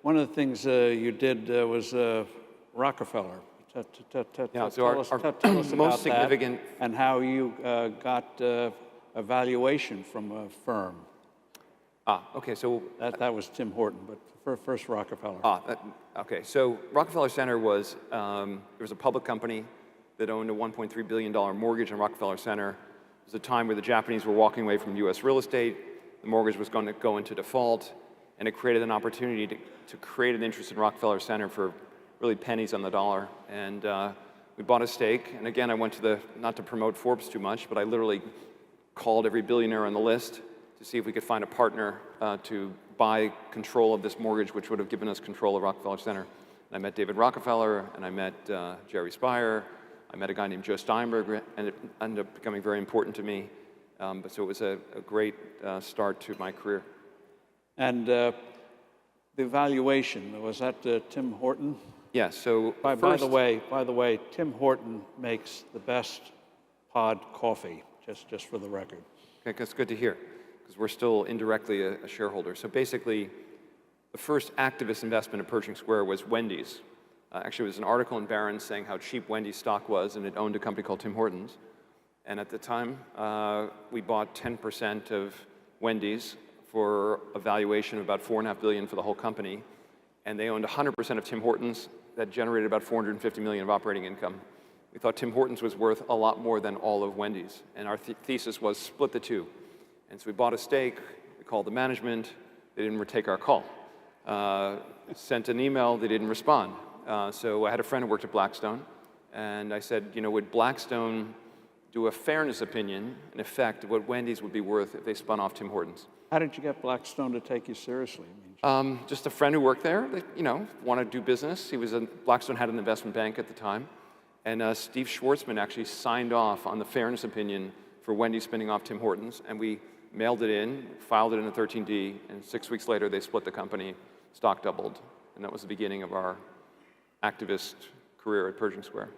one of the things you did was Rockefeller. Yeah, so Tell us most about significant that and how you got a valuation from a firm. Okay, so That was Tim Horton, but first Rockefeller. okay, so Rockefeller Center was there was a public company that owned a $1.3 billion mortgage on Rockefeller Center. It was a time where the Japanese were walking away from U.S. real estate. The mortgage was going to go into default, and it created an opportunity to create an interest in Rockefeller Center for really pennies on the dollar. And we bought a stake. And again, I went to not to promote Forbes too much, but I literally called every billionaire on the list to see if we could find a partner to buy control of this mortgage, which would have given us control of Rockefeller Center. And I met David Rockefeller, and I met Jerry Spire. I met a guy named Joe Steinberg, and it ended up becoming very important to me. So it was a great start to my career. And the valuation, was that Tim Horton? Yes, so by the way, Tim Horton makes the best pod coffee, just for the record. Okay, that's good to hear, because we're still indirectly a shareholder. So basically, the first activist investment at Pershing Square was Wendy's. Actually, it was an article in Barron's saying how cheap Wendy's stock was, and it owned a company called Tim Hortons. And at the time, we bought 10% of Wendy's for a valuation of about $4.5 billion for the whole company. And they owned 100% of Tim Hortons. That generated about $450 million of operating income. We thought Tim Hortons was worth a lot more than all of Wendy's. And our thesis was split the two. And so we bought a stake, we called the management, they didn't take our call. Sent an email, they didn't respond. So I had a friend who worked at Blackstone, and I said, would Blackstone do a fairness opinion, in effect, of what Wendy's would be worth if they spun off Tim Hortons? How did you get Blackstone to take you seriously? Just a friend who worked there, that, wanted to do business. Blackstone had an investment bank at the time. And Steve Schwartzman actually signed off on the fairness opinion for Wendy spinning off Tim Hortons. And we mailed it in, filed it in a 13D, and 6 weeks later they split the company, stock doubled. And that was the beginning of our activist career at Pershing Square.